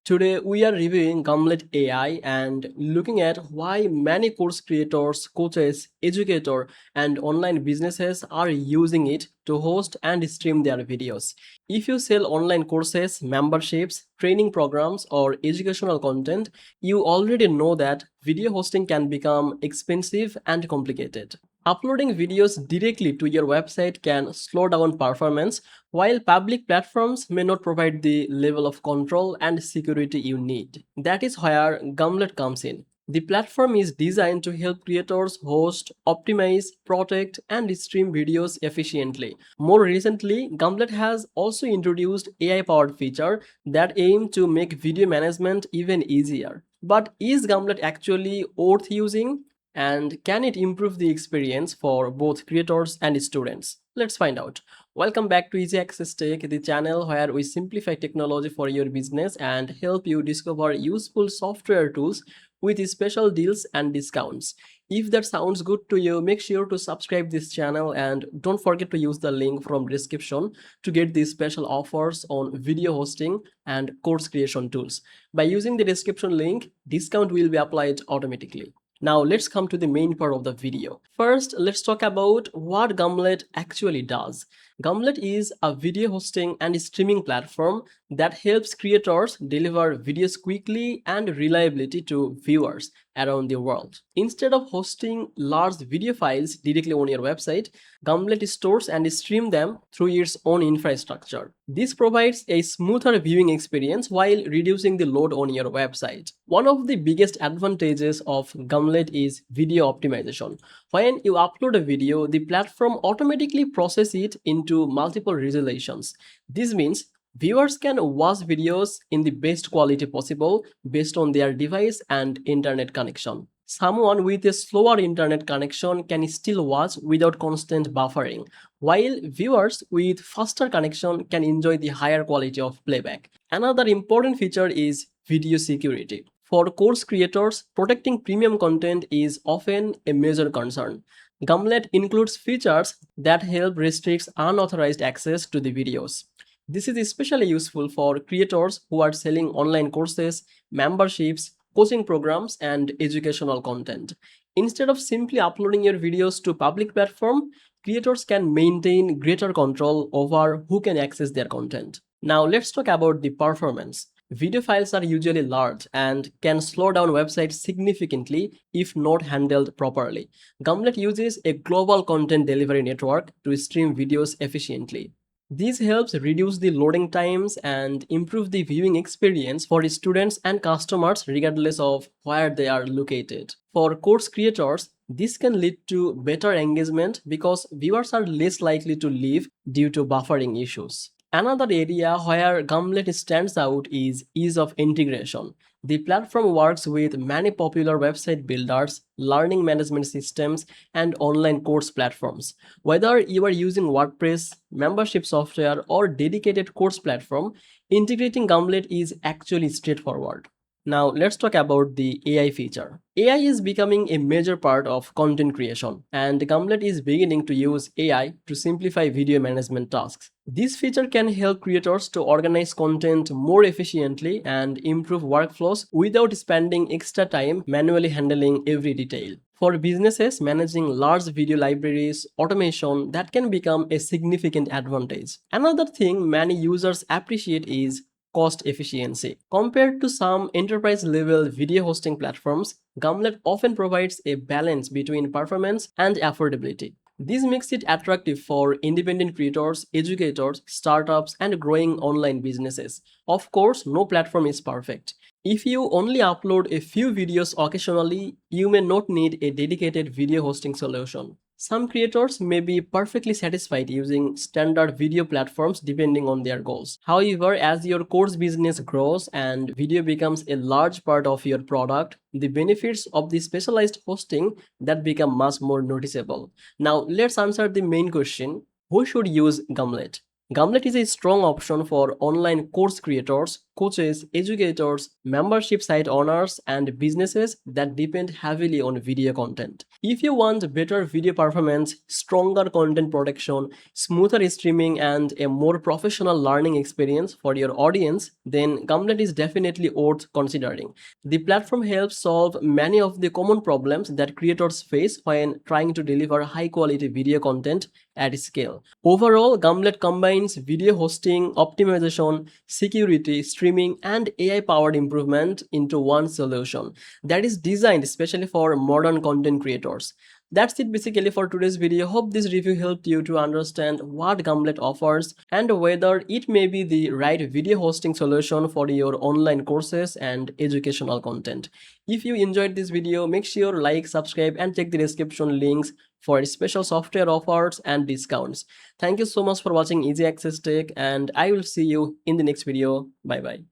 Today we are reviewing Gumlet AI and looking at why many course creators, coaches, educators, and online businesses are using it to host and stream their videos. If you sell online courses, memberships, training programs, or educational content, you already know that video hosting can become expensive and complicated. Uploading videos directly to your website can slow down performance, while public platforms may not provide the level of control and security you need. That is where Gumlet comes in. The platform is designed to help creators host, optimize, protect, and stream videos efficiently. More recently, Gumlet has also introduced AI-powered feature that aim to make video management even easier. But is Gumlet actually worth using? And can it improve the experience for both creators and students? Let's find out. Welcome back to Easy Access Tech, the channel where we simplify technology for your business and help you discover useful software tools with special deals and discounts. If that sounds good to you, make sure to subscribe this channel and don't forget to use the link from description to get these special offers on video hosting and course creation tools. By using the description link, discount will be applied automatically. Now let's come to the main part of the video. First, let's talk about what Gumlet actually does. Gumlet is a video hosting and streaming platform that helps creators deliver videos quickly and reliably to viewers around the world. Instead of hosting large video files directly on your website, Gumlet stores and streams them through its own infrastructure. This provides a smoother viewing experience while reducing the load on your website. One of the biggest advantages of Gumlet is video optimization. When you upload a video, the platform automatically processes it into multiple resolutions. This means viewers can watch videos in the best quality possible based on their device and internet connection. Someone with a slower internet connection can still watch without constant buffering, while viewers with faster connection can enjoy the higher quality of playback. Another important feature is video security. For course creators, protecting premium content is often a major concern. Gumlet includes features that help restrict unauthorized access to the videos. This is especially useful for creators who are selling online courses, memberships, coaching programs, and educational content. Instead of simply uploading your videos to public platform, creators can maintain greater control over who can access their content. Now let's talk about the performance. Video files are usually large and can slow down websites significantly if not handled properly. Gumlet uses a global content delivery network to stream videos efficiently. This helps reduce the loading times and improve the viewing experience for students and customers regardless of where they are located. For course creators, this can lead to better engagement because viewers are less likely to leave due to buffering issues. Another area where Gumlet stands out is ease of integration. The platform works with many popular website builders, learning management systems, and online course platforms. Whether you are using WordPress, membership software, or dedicated course platform, integrating Gumlet is actually straightforward. Now let's talk about the AI feature. AI is becoming a major part of content creation, and Gumlet is beginning to use AI to simplify video management tasks. This feature can help creators to organize content more efficiently and improve workflows without spending extra time manually handling every detail. For businesses managing large video libraries, automation that can become a significant advantage. Another thing many users appreciate is cost efficiency. Compared to some enterprise level video hosting platforms, Gumlet often provides a balance between performance and affordability. This makes it attractive for independent creators, educators, startups, and growing online businesses. Of course, no platform is perfect. If you only upload a few videos occasionally, you may not need a dedicated video hosting solution. Some creators may be perfectly satisfied using standard video platforms depending on their goals. However, as your course business grows and video becomes a large part of your product, the benefits of the specialized hosting that become much more noticeable. Now, let's answer the main question: who should use Gumlet? Gumlet is a strong option for online course creators coaches, educators, membership site owners, and businesses that depend heavily on video content. If you want better video performance, stronger content protection, smoother streaming, and a more professional learning experience for your audience, then Gumlet is definitely worth considering. The platform helps solve many of the common problems that creators face when trying to deliver high quality video content at scale. Overall, Gumlet combines video hosting, optimization, security, streaming, and AI powered improvement into one solution that is designed especially for modern content creators. That's it basically for today's video. Hope this review helped you to understand what Gumlet offers and whether it may be the right video hosting solution for your online courses and educational content. If you enjoyed this video, make sure like, subscribe, and check the description links for special software offers and discounts. Thank you so much for watching Easy Access Tech, and I will see you in the next video. Bye bye.